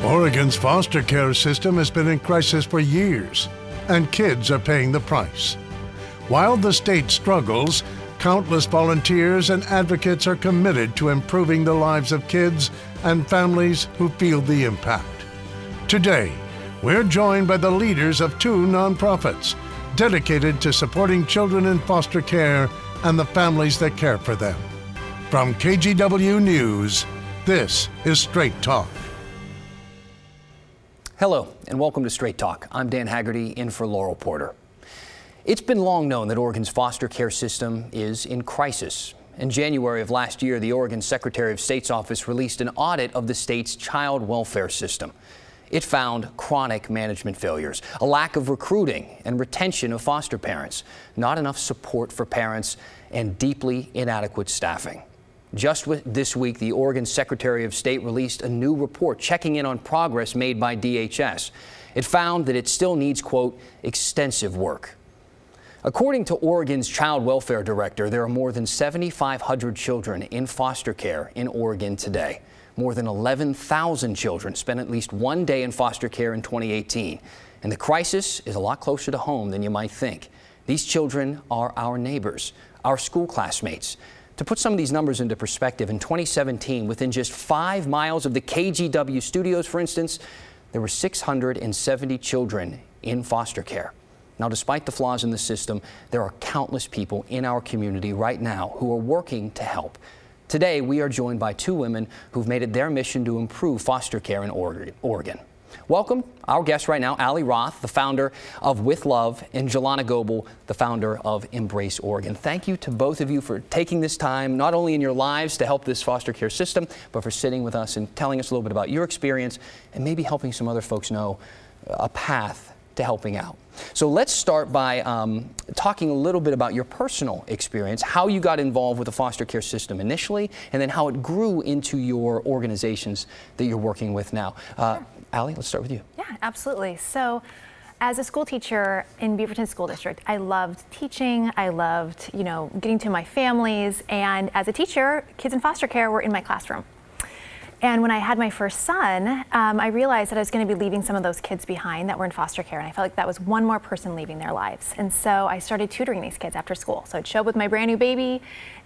Oregon's foster care system has been in crisis for years, and kids are paying the price. While the state struggles, countless volunteers and advocates are committed to improving the lives of kids and families who feel the impact. Today, we're joined by the leaders of two nonprofits dedicated to supporting children in foster care and the families that care for them. From KGW News, this is Straight Talk. Hello, and welcome to Straight Talk. I'm Dan Haggerty, in for Laurel Porter. It's been long known that Oregon's foster care system is in crisis. In January of last year, the Oregon Secretary of State's office released an audit of the state's child welfare system. It found chronic management failures, a lack of recruiting and retention of foster parents, not enough support for parents, and deeply inadequate staffing. Just this week, the Oregon Secretary of State released a new report checking in on progress made by DHS. It found that it still needs, quote, extensive work. According to Oregon's Child Welfare Director, there are more than 7,500 children in foster care in Oregon today. More than 11,000 children spent at least one day in foster care in 2018. And the crisis is a lot closer to home than you might think. These children are our neighbors, our school classmates. To put some of these numbers into perspective, in 2017, within just 5 miles of the KGW studios, for instance, there were 670 children in foster care. Now, despite the flaws in the system, there are countless people in our community right now who are working to help. Today, we are joined by two women who've made it their mission to improve foster care in Oregon. Welcome our guest right now, Allie Roth, the founder of With Love, and Jillana Goble, the founder of Embrace Oregon. Thank you to both of you for taking this time, not only in your lives to help this foster care system, but for sitting with us and telling us a little bit about your experience and maybe helping some other folks know a path to helping out. So let's start by talking a little bit about your personal experience, how you got involved with the foster care system initially, and then how it grew into your organizations that you're working with now. Sure. Allie, let's start with you. Yeah, absolutely. So as a school teacher in Beaverton School District, I loved teaching. I loved, getting to my families. And as a teacher, kids in foster care were in my classroom. And when I had my first son, I realized that I was going to be leaving some of those kids behind that were in foster care. And I felt like that was one more person leaving their lives. And so I started tutoring these kids after school. So I'd show up with my brand new baby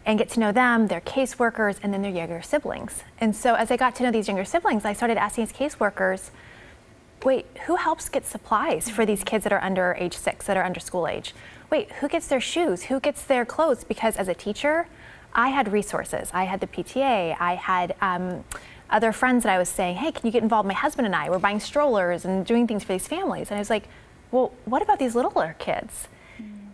and get to know them, their caseworkers, and then their younger siblings. And so as I got to know these younger siblings, I started asking these caseworkers, wait, who helps get supplies for these kids that are under age 6, that are under school age? Wait, who gets their shoes? Who gets their clothes? Because as a teacher, I had resources. I had the PTA. I had other friends that I was saying, hey, can you get involved? My husband and I were buying strollers and doing things for these families. And I was like, well, what about these littler kids?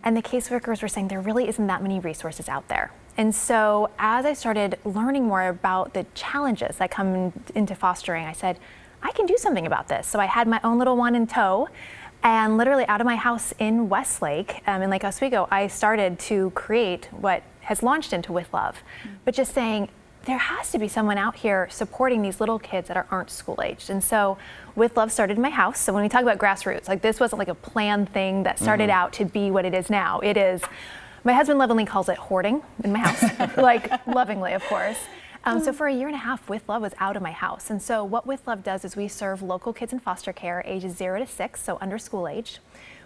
And the caseworkers were saying there really isn't that many resources out there. And so as I started learning more about the challenges that come into fostering, I said, I can do something about this. So I had my own little one in tow, and literally out of my house in Westlake, in Lake Oswego, I started to create what has launched into With Love. But just saying, there has to be someone out here supporting these little kids that aren't school-aged. And so With Love started in my house. So when we talk about grassroots, like this wasn't like a planned thing that started out to be what it is now. It is, my husband lovingly calls it hoarding in my house, like lovingly, of course. So for a year and a half, With Love was out of my house. And so what With Love does is we serve local kids in foster care, ages 0 to 6, so under school age.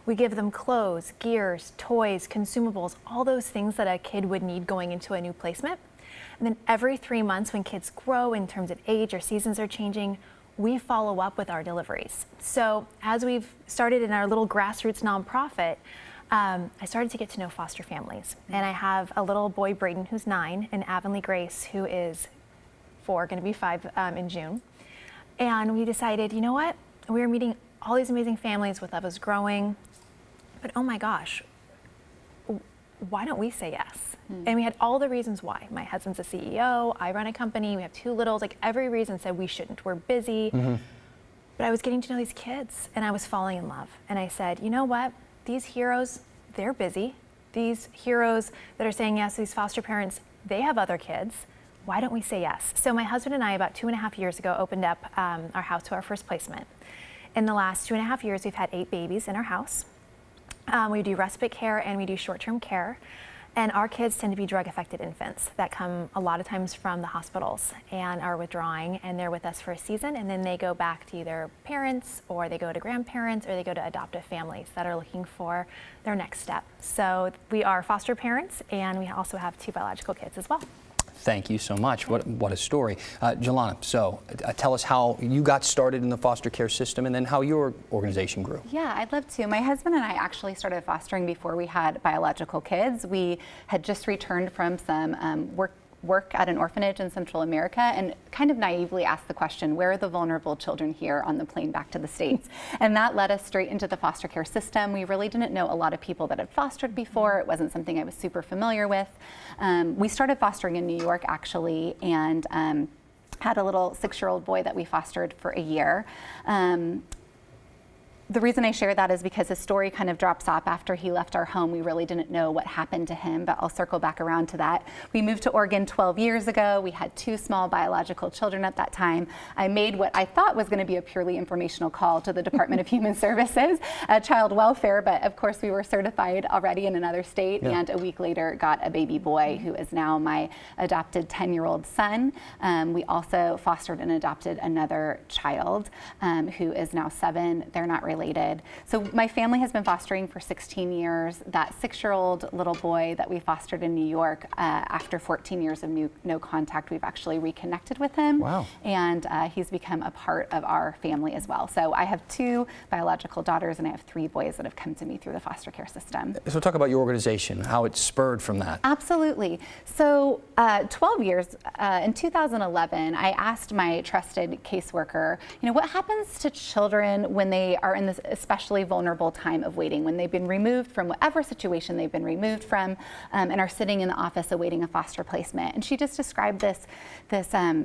We give them clothes, gears, toys, consumables, all those things that a kid would need going into a new placement. And then every 3 months, when kids grow in terms of age or seasons are changing, we follow up with our deliveries. So as we've started in our little grassroots nonprofit, I started to get to know foster families. And I have a little boy, Braden, who's 9, and Avonlea Grace, who is 4, going to be 5 in June. And we decided, you know what? We were meeting all these amazing families. With Love was growing. But oh my gosh, why don't we say yes? And we had all the reasons why. My husband's a CEO, I run a company, we have 2 littles, like every reason said we shouldn't, we're busy. But I was getting to know these kids and I was falling in love. And I said, you know what? These heroes, they're busy. These heroes that are saying yes to these foster parents, they have other kids. Why don't we say yes? So my husband and I, about 2.5 years ago, opened up our house to our first placement. In the last 2.5 years, we've had 8 babies in our house. We do respite care and we do short-term care. And our kids tend to be drug-affected infants that come a lot of times from the hospitals and are withdrawing, and they're with us for a season, and then they go back to either parents, or they go to grandparents, or they go to adoptive families that are looking for their next step. So we are foster parents, and we also have 2 biological kids as well. Thank you so much. What a story. Jillana, so tell us how you got started in the foster care system and then how your organization grew. Yeah, I'd love to. My husband and I actually started fostering before we had biological kids. We had just returned from some work at an orphanage in Central America and kind of naively asked the question, where are the vulnerable children here on the plane back to the States? And that led us straight into the foster care system. We really didn't know a lot of people that had fostered before. It wasn't something I was super familiar with. We started fostering in New York actually, and had a little 6-year-old boy that we fostered for a year. The reason I share that is because his story kind of drops off after he left our home. We really didn't know what happened to him, but I'll circle back around to that. We moved to Oregon 12 years ago. We had 2 small biological children at that time. I made what I thought was going to be a purely informational call to the Department of Human Services, child welfare, but of course we were certified already in another state, and a week later got a baby boy who is now my adopted 10-year-old son. We also fostered and adopted another child who is now 7. They're not related. So my family has been fostering for 16 years. That 6-year-old little boy that we fostered in New York, after 14 years of no contact, we've actually reconnected with him. Wow. And he's become a part of our family as well. So I have 2 biological daughters and I have 3 boys that have come to me through the foster care system. So talk about your organization, how it spurred from that. Absolutely. So 12 years, in 2011, I asked my trusted caseworker, what happens to children when they are in this especially vulnerable time of waiting, when they've been removed from whatever situation they've been removed from, and are sitting in the office awaiting a foster placement. And she just described this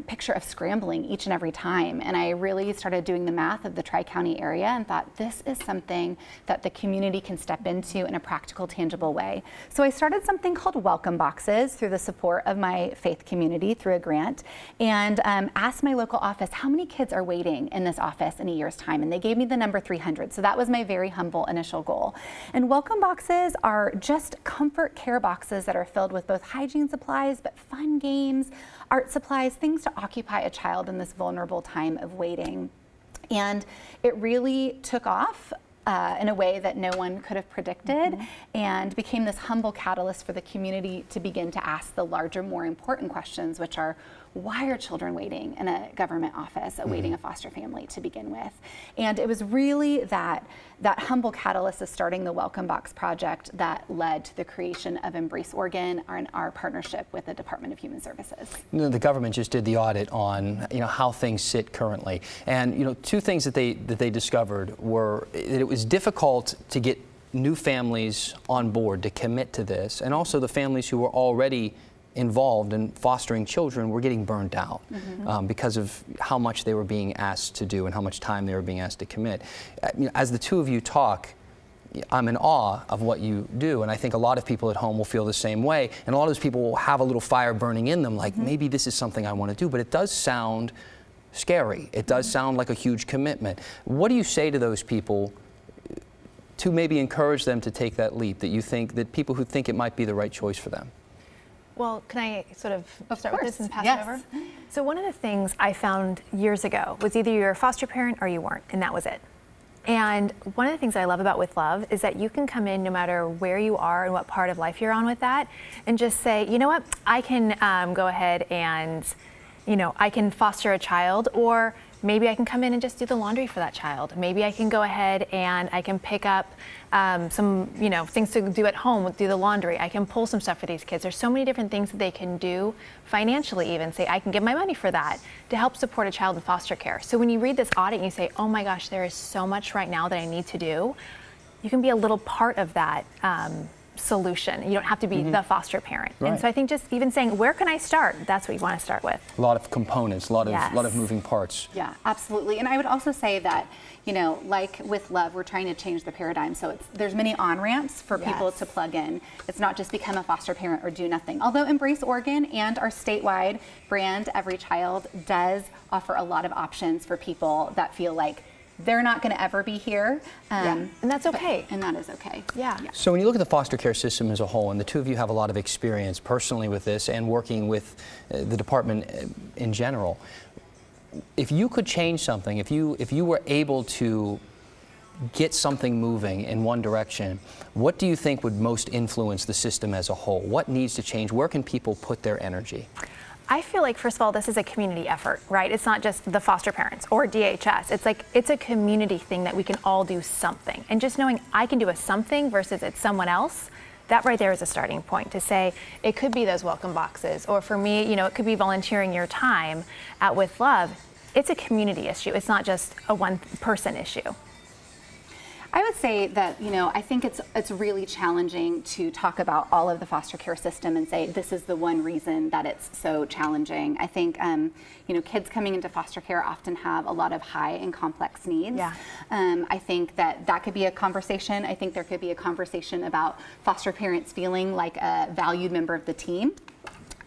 picture of scrambling each and every time. And I really started doing the math of the Tri-County area and thought, this is something that the community can step into in a practical, tangible way. So I started something called Welcome Boxes through the support of my faith community through a grant, and asked my local office, how many kids are waiting in this office in a year's time? And they gave me the number 300. So that was my very humble initial goal. And welcome boxes are just comfort care boxes that are filled with both hygiene supplies, but fun games, art supplies, things to occupy a child in this vulnerable time of waiting. And it really took off in a way that no one could have predicted, and became this humble catalyst for the community to begin to ask the larger, more important questions, which are, why are children waiting in a government office awaiting a foster family to begin with? And it was really that humble catalyst of starting the Welcome Box project that led to the creation of Embrace Oregon, our partnership with the Department of Human Services. The government just did the audit on how things sit currently, and 2 things that they discovered were that it was difficult to get new families on board to commit to this, and also the families who were already involved in fostering children were getting burnt out because of how much they were being asked to do and how much time they were being asked to commit. As the 2 of you talk, I'm in awe of what you do, and I think a lot of people at home will feel the same way, and a lot of those people will have a little fire burning in them, like maybe this is something I want to do, but it does sound scary. It does sound like a huge commitment. What do you say to those people to maybe encourage them to take that leap, that people who think it might be the right choice for them? Well, can I sort of start with this and pass Yes. it over? So one of the things I found years ago was either you're a foster parent or you weren't, and that was it. And one of the things I love about With Love is that you can come in no matter where you are and what part of life you're on with that, and just say, you know what, I can go ahead and, I can foster a child, or maybe I can come in and just do the laundry for that child. Maybe I can go ahead and I can pick up some, things to do at home, do the laundry. I can pull some stuff for these kids. There's so many different things that they can do financially even. Say, I can give my money for that to help support a child in foster care. So when you read this audit and you say, oh my gosh, there is so much right now that I need to do, you can be a little part of that solution. You don't have to be the foster parent. Right. And so I think just even saying, where can I start? That's what you want to start with. A lot of components, a lot of moving parts. Yeah, absolutely. And I would also say that, like With Love, we're trying to change the paradigm. So there's many on-ramps for people to plug in. It's not just become a foster parent or do nothing. Although Embrace Oregon and our statewide brand, Every Child, does offer a lot of options for people that feel like they're not going to ever be here. And that's okay. And that is okay. Yeah. So when you look at the foster care system as a whole, and the two of you have a lot of experience personally with this and working with the department in general, if you could change something, if you were able to get something moving in one direction, what do you think would most influence the system as a whole? What needs to change? Where can people put their energy? I feel like, first of all, this is a community effort, right? It's not just the foster parents or DHS. It's like, it's a community thing that we can all do something. And just knowing I can do a something versus it's someone else, that right there is a starting point to say, it could be those welcome boxes. Or for me, you know, it could be volunteering your time at With Love. It's a community issue. It's not just a one-person issue. I would say that, you know, I think it's really challenging to talk about all of the foster care system and say this is the one reason that it's so challenging. I think, you know, kids coming into foster care often have a lot of high and complex needs. Yeah. I think that could be a conversation. I think there could be a conversation about foster parents feeling like a valued member of the team.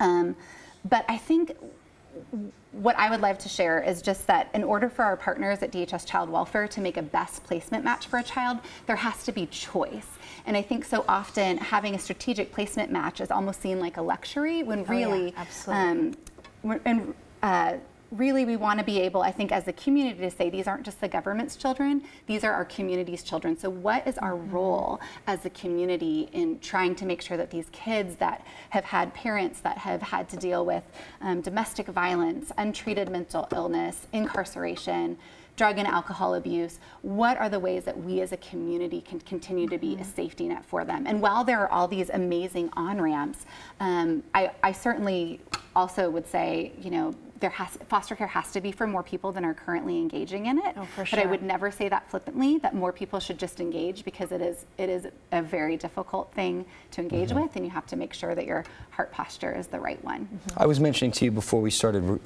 But I think what I would love to share is just that in order for our partners at DHS Child Welfare to make a best placement match for a child, there has to be choice. And I think so often having a strategic placement match is almost seen like a luxury when really, really we want to be able, I think, as a community to say these aren't just the government's children, these are our community's children. So what is our role as a community in trying to make sure that these kids that have had parents that have had to deal with domestic violence, untreated mental illness, incarceration, drug and alcohol abuse, what are the ways that we as a community can continue to be a safety net for them? And while there are all these amazing on-ramps, I certainly also would say, you know, foster care has to be for more people than are currently engaging in it. Oh, for sure. But I would never say that flippantly, that more people should just engage, because it is a very difficult thing to engage with, and you have to make sure that your heart posture is the right one. I was mentioning to you before we started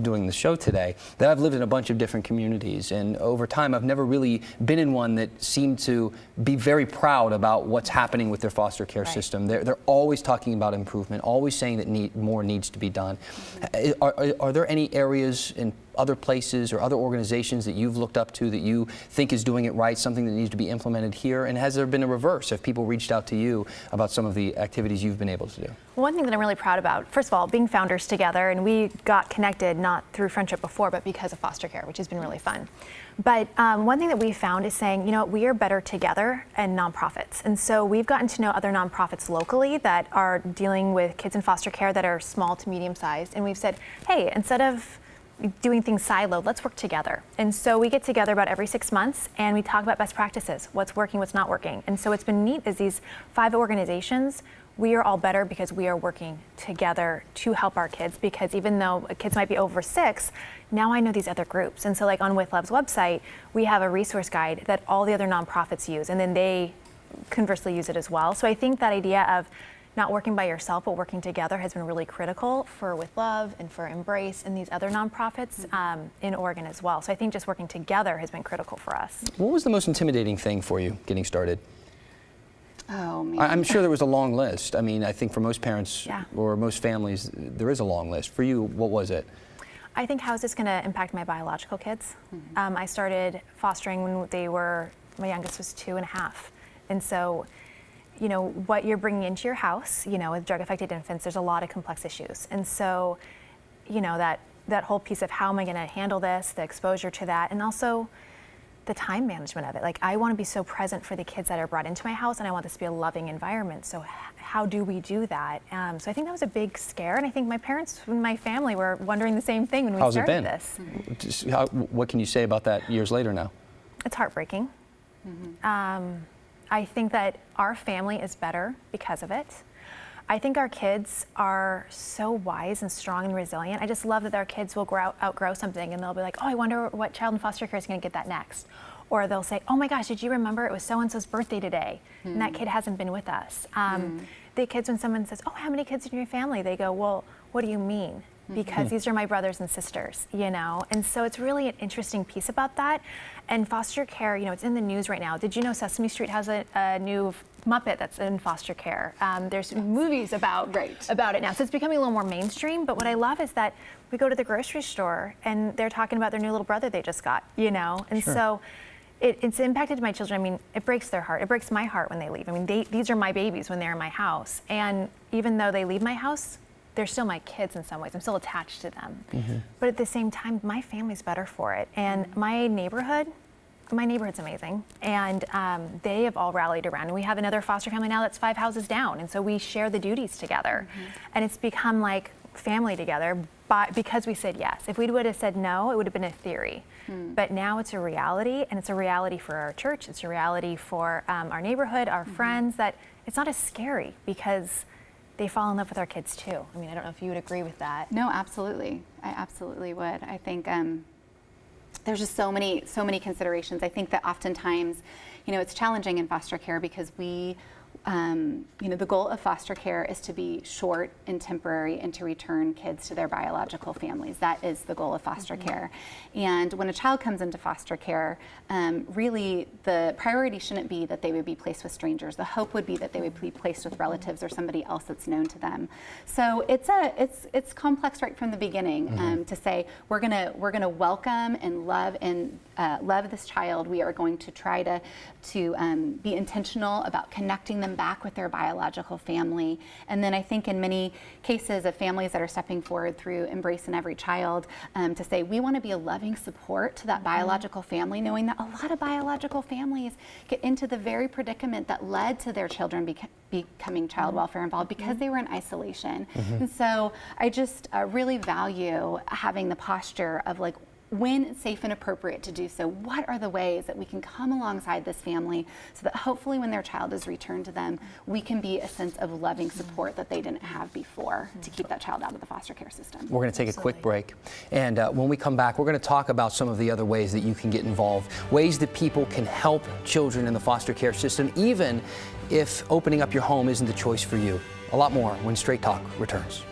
doing the show today that I've lived in a bunch of different communities, and over time I've never really been in one that seemed to be very proud about what's happening with their foster care system. They're always talking about improvement, always saying that more needs to be done. Are there any areas in other places or other organizations that you've looked up to that you think is doing it right, something that needs to be implemented here? And has there been a reverse? Have people reached out to you about some of the activities you've been able to do? One thing that I'm really proud about, first of all, being founders together, and we got connected not through friendship before, but because of foster care, which has been really fun. But one thing that we found is saying, you know, we are better together and nonprofits. And so we've gotten to know other nonprofits locally that are dealing with kids in foster care that are small to medium sized. And we've said, hey, instead of doing things siloed, let's work together. And so we get together about every 6 months and we talk about best practices, what's working, what's not working. And so it's been neat as these 5 organizations, we are all better because we are working together to help our kids, because even though kids might be over 6, now I know these other groups. And so like on With Love's website, we have a resource guide that all the other nonprofits use, and then they conversely use it as well. So I think that idea of not working by yourself, but working together has been really critical for With Love and for Embrace and these other nonprofits in Oregon as well. So I think just working together has been critical for us. What was the most intimidating thing for you getting started? Oh, man. I'm sure there was a long list. I mean, I think for most parents or most families, there is a long list. For you, what was it? I think, how is this going to impact my biological kids? I started fostering when my youngest was 2.5. And so, you know, what you're bringing into your house, you know, with drug-affected infants, there's a lot of complex issues. And so, you know, that whole piece of how am I going to handle this, the exposure to that, and also the time management of it. Like, I want to be so present for the kids that are brought into my house, and I want this to be a loving environment. So how do we do that? So I think that was a big scare, and I think my parents and my family were wondering the same thing when we started this. What can you say about that years later now? It's heartbreaking. I think that our family is better because of it. I think our kids are so wise and strong and resilient. I just love that our kids will outgrow something and they'll be like, oh, I wonder what child in foster care is going to get that next. Or they'll say, oh my gosh, did you remember it was so-and-so's birthday today? And that kid hasn't been with us. The kids, when someone says, oh, how many kids in your family? They go, well, what do you mean? because these are my brothers and sisters, you know? And so it's really an interesting piece about that. And foster care, you know, it's in the news right now. Did you know Sesame Street has a new Muppet that's in foster care? There's movies about it now. So it's becoming a little more mainstream. But what I love is that we go to the grocery store and they're talking about their new little brother they just got, you know? And so it's impacted my children. I mean, it breaks their heart. It breaks my heart when they leave. I mean, these are my babies when they're in my house. And even though they leave my house, they're still my kids in some ways. I'm still attached to them. But at the same time, my family's better for it. And my neighborhood's amazing. And they have all rallied around. And we have another foster family now that's 5 houses down. And so we share the duties together. And it's become like family together because we said yes. If we would have said no, it would have been a theory. But now it's a reality, and it's a reality for our church. It's a reality for our neighborhood, our friends, that it's not as scary because they fall in love with our kids too. I mean, I don't know if you would agree with that. No, absolutely. I absolutely would. I think there's just so many considerations. I think that oftentimes, you know, it's challenging in foster care because we, you know, the goal of foster care is to be short and temporary and to return kids to their biological families. That is the goal of foster care. And when a child comes into foster care, really the priority shouldn't be that they would be placed with strangers. The hope would be that they would be placed with relatives or somebody else that's known to them. So it's complex right from the beginning to say we're gonna welcome and love this child. We are going to try to be intentional about connecting them back with their biological family. And then I think in many cases of families that are stepping forward through Embrace in Every Child to say we want to be a loving support to that biological family, knowing that a lot of biological families get into the very predicament that led to their children becoming child welfare involved because they were in isolation. And so I just really value having the posture of like, when it's safe and appropriate to do so, what are the ways that we can come alongside this family so that hopefully when their child is returned to them, we can be a sense of loving support that they didn't have before to keep that child out of the foster care system. We're going to take a quick break. And when we come back, we're going to talk about some of the other ways that you can get involved, ways that people can help children in the foster care system, even if opening up your home isn't the choice for you. A lot more when Straight Talk returns.